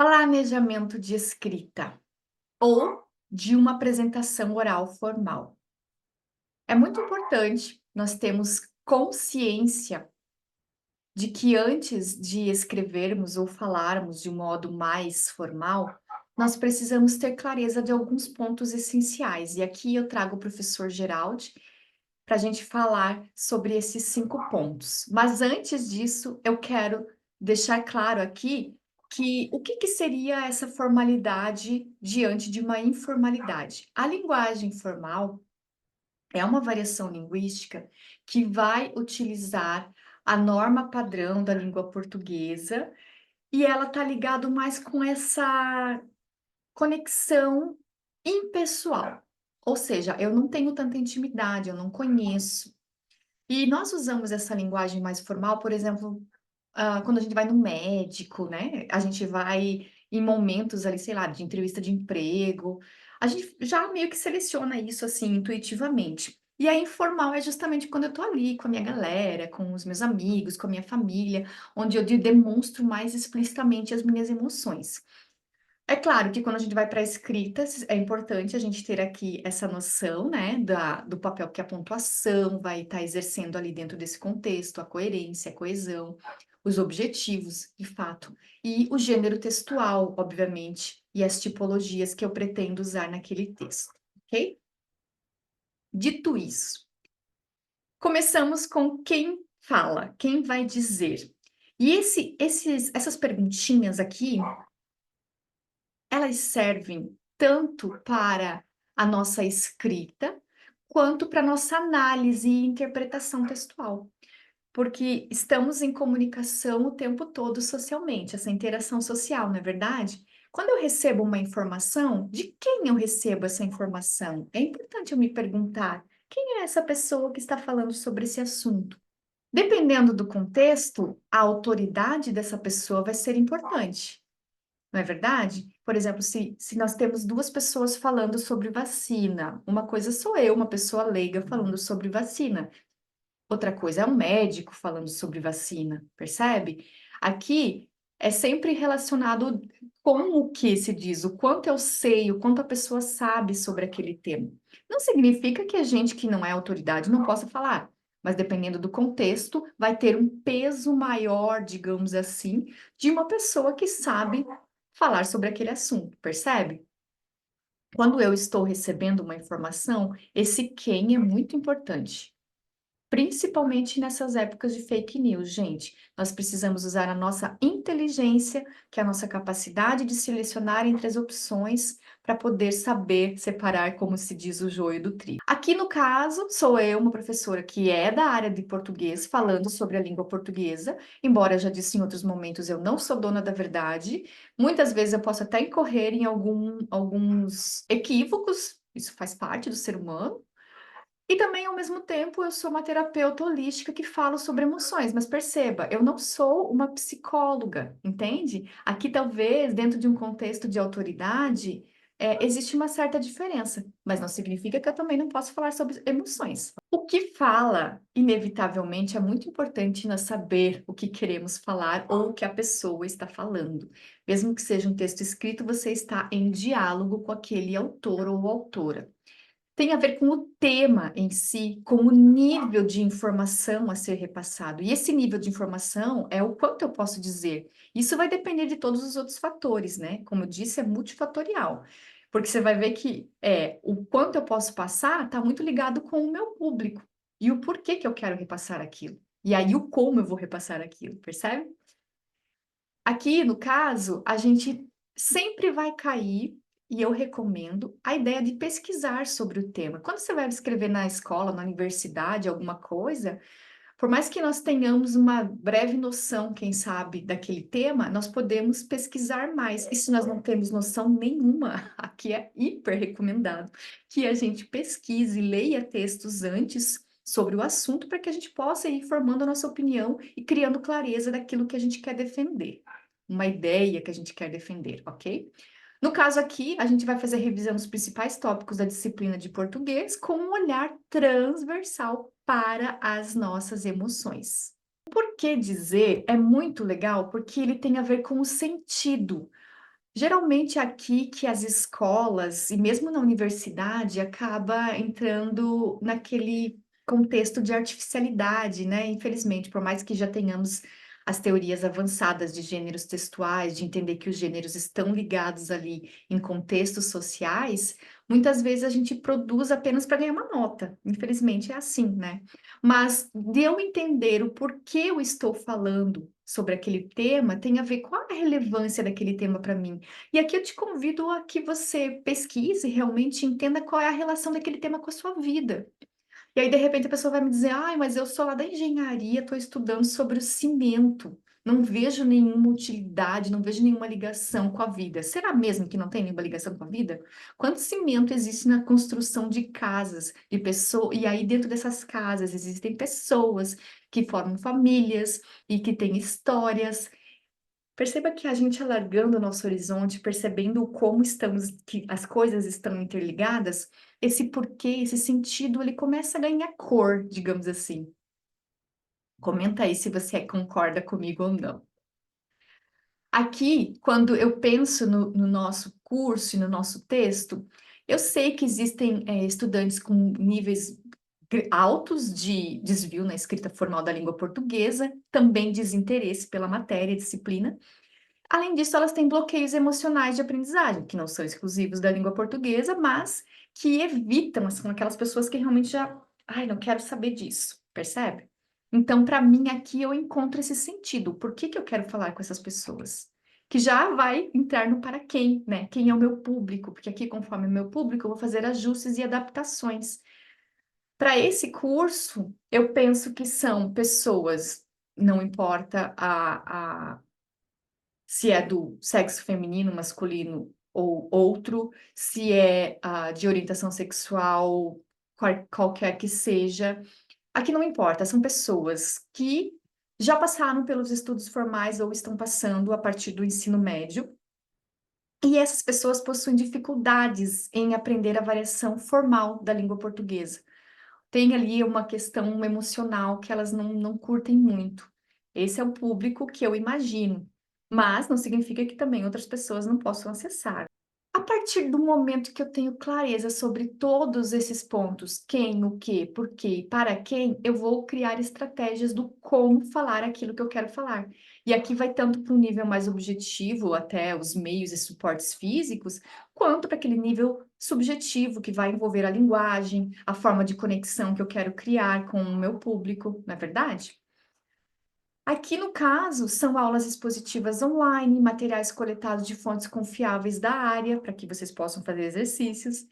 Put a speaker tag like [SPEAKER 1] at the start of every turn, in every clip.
[SPEAKER 1] Planejamento de escrita ou de uma apresentação oral formal. É muito importante nós termos consciência de que antes de escrevermos ou falarmos de um modo mais formal, nós precisamos ter clareza de alguns pontos essenciais. E aqui eu trago o professor Geraldi para a gente falar sobre esses 5 pontos. Mas antes disso, eu quero deixar claro aqui que o que seria essa formalidade diante de uma informalidade. A linguagem formal é uma variação linguística que vai utilizar a norma padrão da língua portuguesa e ela está ligado mais com essa conexão impessoal. Ou seja, eu não tenho tanta intimidade, eu não conheço. E nós usamos essa linguagem mais formal, por exemplo, quando a gente vai no médico, né, a gente vai em momentos ali, sei lá, de entrevista de emprego, a gente já meio que seleciona isso, assim, intuitivamente. E a informal é justamente quando eu tô ali com a minha galera, com os meus amigos, com a minha família, onde eu demonstro mais explicitamente as minhas emoções. É claro que quando a gente vai para a escrita, é importante a gente ter aqui essa noção, né, do papel que a pontuação vai estar exercendo ali dentro desse contexto, a coerência, a coesão, os objetivos, de fato, e o gênero textual, obviamente, e as tipologias que eu pretendo usar naquele texto, ok? Dito isso, começamos com quem fala, quem vai dizer. E essas perguntinhas aqui, elas servem tanto para a nossa escrita, quanto para a nossa análise e interpretação textual, porque estamos em comunicação o tempo todo socialmente, essa interação social, não é verdade? Quando eu recebo uma informação, de quem eu recebo essa informação? É importante eu me perguntar: quem é essa pessoa que está falando sobre esse assunto? Dependendo do contexto, a autoridade dessa pessoa vai ser importante. Não é verdade? Por exemplo, se nós temos 2 pessoas falando sobre vacina, uma coisa sou eu, uma pessoa leiga, falando sobre vacina, outra coisa é um médico falando sobre vacina, percebe? Aqui é sempre relacionado com o que se diz, o quanto eu sei, o quanto a pessoa sabe sobre aquele tema. Não significa que a gente que não é autoridade não possa falar, mas dependendo do contexto, vai ter um peso maior, digamos assim, de uma pessoa que sabe falar sobre aquele assunto, percebe? Quando eu estou recebendo uma informação, esse quem é muito importante. Principalmente nessas épocas de fake news, gente. Nós precisamos usar a nossa inteligência, que é a nossa capacidade de selecionar entre as opções, para poder saber separar, como se diz, o joio do trigo. Aqui no caso, sou eu, uma professora que é da área de português, falando sobre a língua portuguesa, embora eu já disse em outros momentos, eu não sou dona da verdade. Muitas vezes eu posso até incorrer em alguns equívocos, isso faz parte do ser humano. E também, ao mesmo tempo, eu sou uma terapeuta holística que falo sobre emoções, mas perceba, eu não sou uma psicóloga, entende? Aqui, talvez, dentro de um contexto de autoridade, existe uma certa diferença, mas não significa que eu também não posso falar sobre emoções. O que fala, inevitavelmente, é muito importante nós saber o que queremos falar ou o que a pessoa está falando. Mesmo que seja um texto escrito, você está em diálogo com aquele autor ou autora. Tem a ver com o tema em si, com o nível de informação a ser repassado. E esse nível de informação é o quanto eu posso dizer. Isso vai depender de todos os outros fatores, né? Como eu disse, é multifatorial. Porque você vai ver que o quanto eu posso passar está muito ligado com o meu público. E o porquê que eu quero repassar aquilo. E aí o como eu vou repassar aquilo, percebe? Aqui, no caso, a gente sempre vai cair, e eu recomendo, a ideia de pesquisar sobre o tema. Quando você vai escrever na escola, na universidade, alguma coisa, por mais que nós tenhamos uma breve noção, quem sabe, daquele tema, nós podemos pesquisar mais. E se nós não temos noção nenhuma, aqui é hiper recomendado que a gente pesquise, leia textos antes sobre o assunto, para que a gente possa ir formando a nossa opinião e criando clareza daquilo que a gente quer defender, uma ideia que a gente quer defender, ok? No caso aqui, a gente vai fazer a revisão dos principais tópicos da disciplina de português com um olhar transversal para as nossas emoções. Por que dizer é muito legal? Porque ele tem a ver com o sentido. Geralmente é aqui que as escolas, e mesmo na universidade, acaba entrando naquele contexto de artificialidade, né? Infelizmente, por mais que já tenhamos as teorias avançadas de gêneros textuais, de entender que os gêneros estão ligados ali em contextos sociais, muitas vezes a gente produz apenas para ganhar uma nota. Infelizmente é assim, né? Mas de eu entender o porquê eu estou falando sobre aquele tema, tem a ver qual a relevância daquele tema para mim. E aqui eu te convido a que você pesquise e realmente entenda qual é a relação daquele tema com a sua vida. E aí, de repente, a pessoa vai me dizer: ai, mas eu sou lá da engenharia, estou estudando sobre o cimento. Não vejo nenhuma utilidade, não vejo nenhuma ligação com a vida. Será mesmo que não tem nenhuma ligação com a vida? Quanto cimento existe na construção de casas, de pessoas, e aí dentro dessas casas existem pessoas que formam famílias e que têm histórias. Perceba que a gente alargando o nosso horizonte, percebendo como estamos, que as coisas estão interligadas, esse porquê, esse sentido, ele começa a ganhar cor, digamos assim. Comenta aí se você concorda comigo ou não. Aqui, quando eu penso no nosso curso e no nosso texto, eu sei que existem estudantes com níveis altos de desvio na escrita formal da língua portuguesa, também desinteresse pela matéria e disciplina. Além disso, elas têm bloqueios emocionais de aprendizagem, que não são exclusivos da língua portuguesa, mas que evitam, são aquelas pessoas que realmente já, ai, não quero saber disso, percebe? Então, para mim, aqui eu encontro esse sentido. Por que que eu quero falar com essas pessoas? Que já vai entrar no para quem, né? Quem é o meu público? Porque aqui, conforme o meu público, eu vou fazer ajustes e adaptações. Para esse curso, eu penso que são pessoas, não importa se é do sexo feminino, masculino ou outro, se é de orientação sexual, qualquer que seja. Aqui não importa, são pessoas que já passaram pelos estudos formais ou estão passando a partir do ensino médio. E essas pessoas possuem dificuldades em aprender a variação formal da língua portuguesa. Tem ali uma questão emocional que elas não curtem muito. Esse é o público que eu imagino, mas não significa que também outras pessoas não possam acessar. A partir do momento que eu tenho clareza sobre todos esses pontos, quem, o que, por quê e para quem, eu vou criar estratégias do como falar aquilo que eu quero falar. E aqui vai tanto para um nível mais objetivo, até os meios e suportes físicos, quanto para aquele nível subjetivo, que vai envolver a linguagem, a forma de conexão que eu quero criar com o meu público, não é verdade? Aqui, no caso, são aulas expositivas online, materiais coletados de fontes confiáveis da área, para que vocês possam fazer exercícios.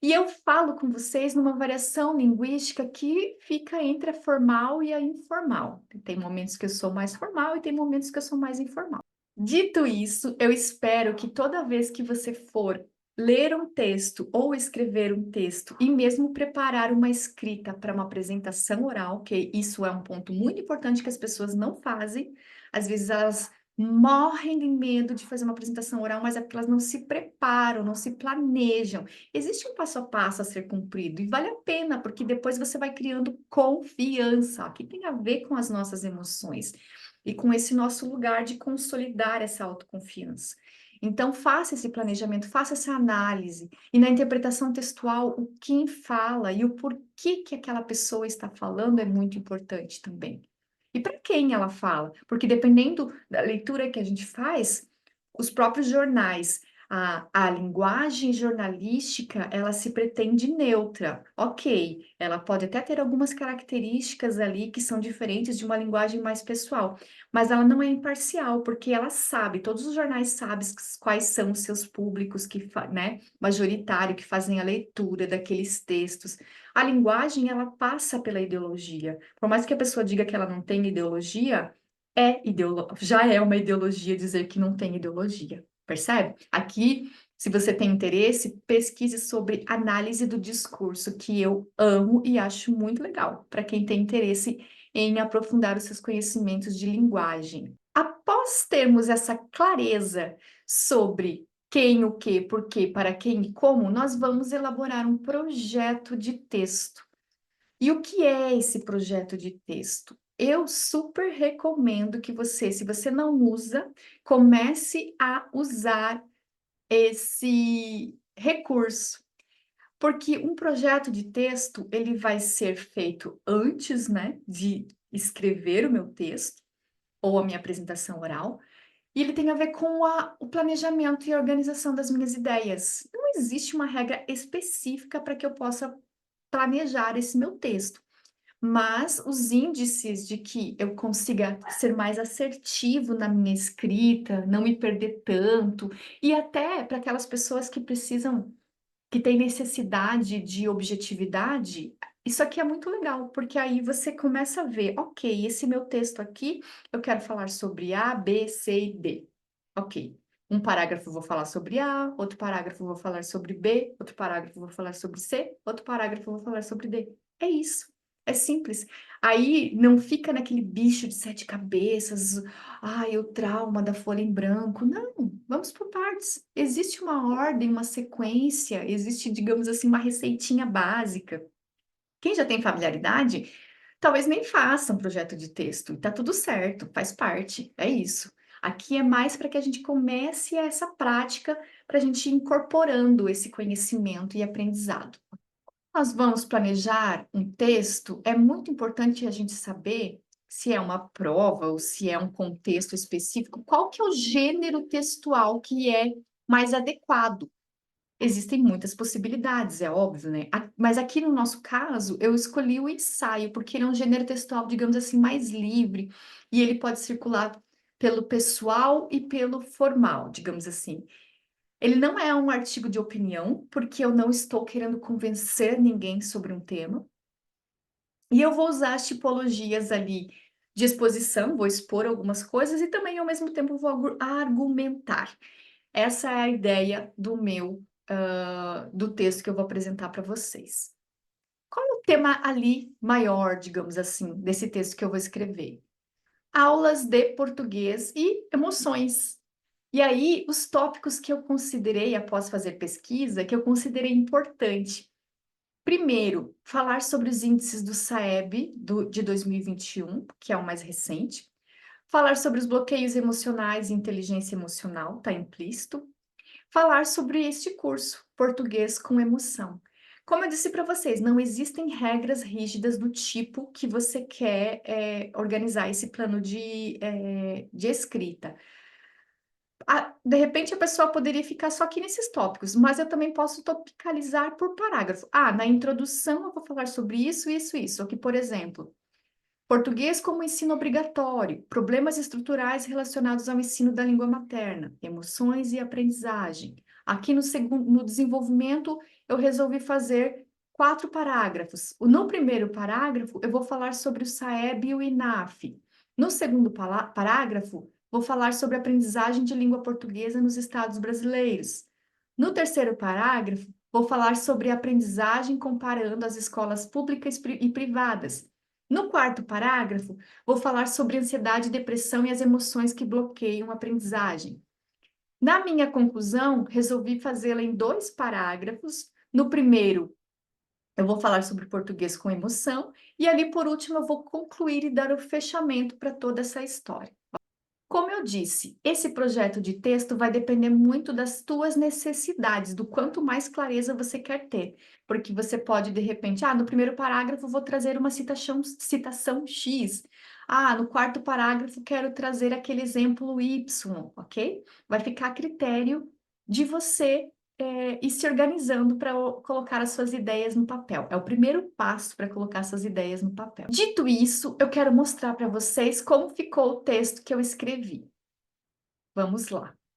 [SPEAKER 1] E eu falo com vocês numa variação linguística que fica entre a formal e a informal. Tem momentos que eu sou mais formal e tem momentos que eu sou mais informal. Dito isso, eu espero que toda vez que você for ler um texto ou escrever um texto e mesmo preparar uma escrita para uma apresentação oral, que isso é um ponto muito importante que as pessoas não fazem, às vezes elas morrem de medo de fazer uma apresentação oral, mas é porque elas não se preparam, não se planejam. Existe um passo a passo a ser cumprido e vale a pena, porque depois você vai criando confiança. Aqui tem a ver com as nossas emoções e com esse nosso lugar de consolidar essa autoconfiança. Então, faça esse planejamento, faça essa análise. E na interpretação textual, o quem fala e o porquê que aquela pessoa está falando é muito importante também. E para quem ela fala? Porque dependendo da leitura que a gente faz, os próprios jornais, a linguagem jornalística, ela se pretende neutra. Ok, ela pode até ter algumas características ali que são diferentes de uma linguagem mais pessoal, mas ela não é imparcial, porque ela sabe, todos os jornais sabem quais são os seus públicos que, né, majoritário, que fazem a leitura daqueles textos. A linguagem, ela passa pela ideologia. Por mais que a pessoa diga que ela não tem ideologia, já é uma ideologia dizer que não tem ideologia, percebe? Aqui, se você tem interesse, pesquise sobre análise do discurso, que eu amo e acho muito legal, para quem tem interesse em aprofundar os seus conhecimentos de linguagem. Após termos essa clareza sobre quem, o que, por quê, para quem e como, nós vamos elaborar um projeto de texto. E o que é esse projeto de texto? Eu super recomendo que você, se você não usa, comece a usar esse recurso, porque um projeto de texto, ele vai ser feito antes, né, de escrever o meu texto ou a minha apresentação oral, e ele tem a ver com o planejamento e a organização das minhas ideias. Não existe uma regra específica para que eu possa planejar esse meu texto. Mas os índices de que eu consiga ser mais assertivo na minha escrita, não me perder tanto, e até para aquelas pessoas que precisam, que têm necessidade de objetividade, isso aqui é muito legal, porque aí você começa a ver, ok, esse meu texto aqui, eu quero falar sobre A, B, C e D. Ok. Um parágrafo eu vou falar sobre A, outro parágrafo eu vou falar sobre B, outro parágrafo eu vou falar sobre C, outro parágrafo eu vou falar sobre D. É isso. É simples. Aí não fica naquele bicho de sete cabeças, ai, o trauma da folha em branco. Não, vamos por partes. Existe uma ordem, uma sequência, existe, digamos assim, uma receitinha básica. Quem já tem familiaridade, talvez nem faça um projeto de texto, e tá tudo certo, faz parte, é isso. Aqui é mais para que a gente comece essa prática, para a gente ir incorporando esse conhecimento e aprendizado. Nós vamos planejar um texto, é muito importante a gente saber se é uma prova ou se é um contexto específico, qual que é o gênero textual que é mais adequado. Existem muitas possibilidades, é óbvio, né? Mas aqui no nosso caso, eu escolhi o ensaio, porque ele é um gênero textual, digamos assim, mais livre, e ele pode circular pelo pessoal e pelo formal, digamos assim. Ele não é um artigo de opinião, porque eu não estou querendo convencer ninguém sobre um tema, e eu vou usar as tipologias ali de exposição, vou expor algumas coisas e também, ao mesmo tempo, vou argumentar. Essa é a ideia do meu, do texto que eu vou apresentar para vocês. Qual é o tema ali maior, digamos assim, desse texto que eu vou escrever? Aulas de português e emoções. E aí, os tópicos que eu considerei, após fazer pesquisa, que eu considerei importante. Primeiro, falar sobre os índices do SAEB de 2021, que é o mais recente. Falar sobre os bloqueios emocionais e inteligência emocional, está implícito. Falar sobre este curso, Português com Emoção. Como eu disse para vocês, não existem regras rígidas do tipo que você quer organizar esse plano de escrita. De repente, a pessoa poderia ficar só aqui nesses tópicos, mas eu também posso topicalizar por parágrafo. Na introdução eu vou falar sobre isso, isso, isso. Aqui, por exemplo, português como ensino obrigatório, problemas estruturais relacionados ao ensino da língua materna, emoções e aprendizagem. Aqui no desenvolvimento, eu resolvi fazer 4 parágrafos. No primeiro parágrafo, eu vou falar sobre o SAEB e o INAF. No segundo parágrafo, vou falar sobre a aprendizagem de língua portuguesa nos estados brasileiros. No terceiro parágrafo, vou falar sobre a aprendizagem comparando as escolas públicas e privadas. No quarto parágrafo, vou falar sobre ansiedade, depressão e as emoções que bloqueiam a aprendizagem. Na minha conclusão, resolvi fazê-la em 2 parágrafos. No primeiro, eu vou falar sobre português com emoção, e ali por último eu vou concluir e dar o fechamento para toda essa história. Como eu disse, esse projeto de texto vai depender muito das tuas necessidades, do quanto mais clareza você quer ter, porque você pode, de repente, no primeiro parágrafo vou trazer uma citação X, no quarto parágrafo quero trazer aquele exemplo Y, ok? Vai ficar a critério de você ir se organizando para colocar as suas ideias no papel. É o primeiro passo para colocar suas ideias no papel. Dito isso, eu quero mostrar para vocês como ficou o texto que eu escrevi. Vamos lá.